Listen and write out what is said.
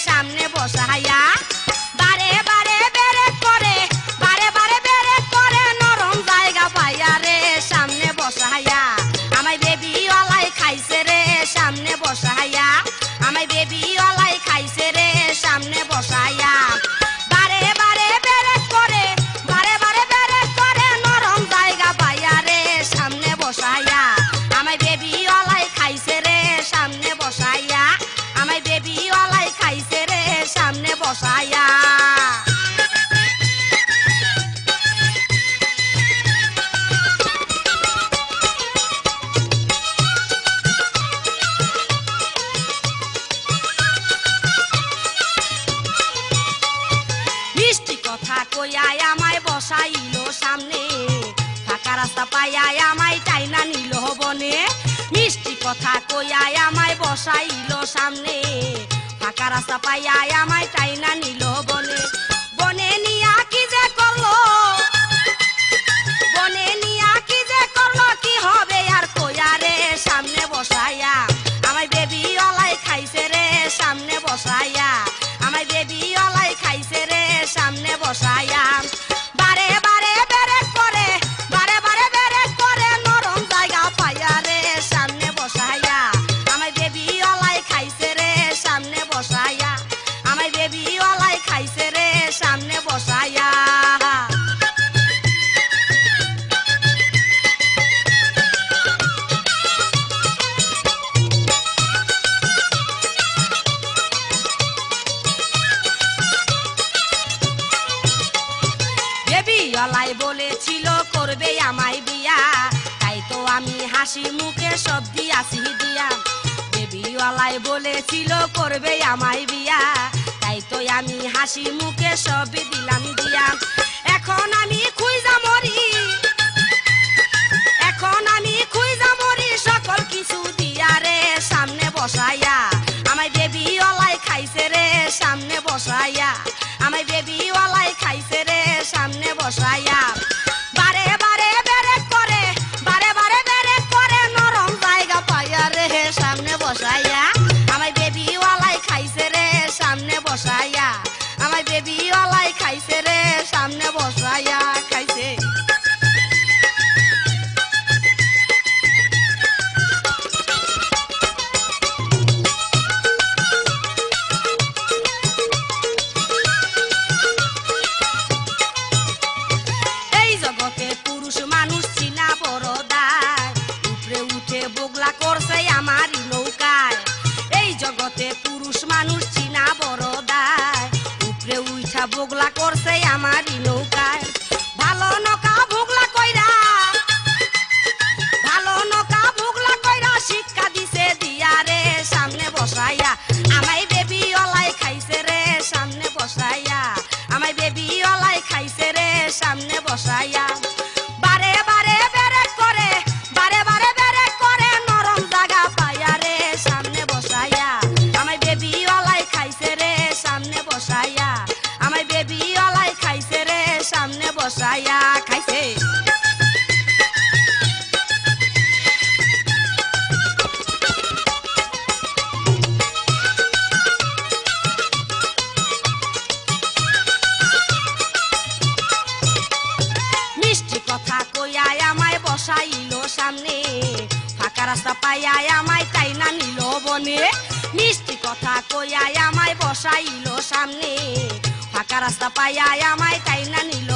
সামনে বসাইয়া বারে বারে বেরে করে বারে বারে বেরে করে নরম জায়গা পাইয়া রে সামনে বসাইয়া আমায় বেবি ওলাই খাইছে রে সামনে বসাইয়া আমায় বেবি ওলাই খাইছে রে সামনে বসাইয়া বারে বারে বেরে করে বারে বারে বেরে করে নরম জায়গা পাইয়া রে সামনে বসাইয়া আমায় বেবি ওলাই খাইছে রে সামনে বসাইয়া আমায় বেবি ওলাই খাইছে রে সামনে বসাইয়া মিষ্টি কথা কইয়াই আমায় বসাইলো সামনে ফাঁকা রাস্তা পাইয়াই আমায় টাইনা নিল বনে মিষ্টি কথা কইয়াই আমায় বসাইলো সামনে ফাঁকা রাস্তা পাইয়াই আমায় টাইনা নিল বনে বনে নিয়া কি যে করলো বনে নিয়া কি যে করলো কি হবে আর কইয়া রে সামনে বসাইয়া আমায় বেবি ওলাই খাইছে রে সামনে বসাইয়া আমায় বেবি ওলাই খাইছে রে সামনে বসাইয়া বারে বারে বেরে করে বারে বারে বেরে করে নরম জায়গা পাইয়া রে সামনে বসাইয়া আমায় বেবি ওলাই খাইছে রে সামনে বসাইয়া আমায় বেবি ওলাই খাইছে রে সামনে বসাইয়া বেবি ওলাই বলেছিল করবে আমায় বিয়া তাই তো আমি হাসি মুখে সব দিয়াছি দিয়া বেবি ওলাই বলেছিল করবে আমায় বিয়া তাই তো আমি হাসি মুখে সব দিলাম দিয়া এখন আমি খুঁজা মরি এখন আমি খুঁজা মরি সকল কিছু দিয়া রে সামনে বসাইয়া আমায় বেবি ওলাই খাইছে রে সামনে বসাইয়া আমায় বেবি ওলাই খাইছে রে সামনে বসাইয়া বারে বারে বেরে করে বারে বারে বেরে করে নরম জায়গা পাইয়া রে সামনে বসাইয়া আমায় বেবি ওলাই খাইছে রে সামনে বসাইয়া আমায় বেবি ওলাই খাইছে রে সামনে বসাইয়া খাইছে এই জগতে পুরুষ মানুষ চিনা বড় দায় উপরে উঠে বগলা করছে আমারই নৌকায় এই জগতে পুরুষ মানুষ চিনা বড় দায় উপরে উঠা বগলা করছে আমারই নৌকায় ভালো নৌকা বগলা কইরা ভালো নৌকা বগলা কইরা শিক্ষা দিছে দিয়া রে সামনে বসাইয়া আমায় বেবি ওলাই খাইছে রে সামনে বসাইয়া আমায় বেবি ওলাই খাইছে রে সামনে বসাইয়া বারে বারে বেরে করে বারে বারে বেরে করে নরম জায়গা পাইয়া রে সামনে বসাইয়া আমায় বেবি ওলাই খাইছে রে সামনে বসাইয়া আমায় বেবি ওলাই খাইছে রে সামনে বসাইয়া খাইছে মিষ্টি কথা কইয়াই আমায় বসাইলো সামনে ফাঁকা রাস্তা পাইয়াই আমায় টাইনা নিল বনে মিষ্টি কথা কইয়াই আমায় বসাইলো সামনে ফাঁকা রাস্তা পাইয়াই আমায় টাইনা নিল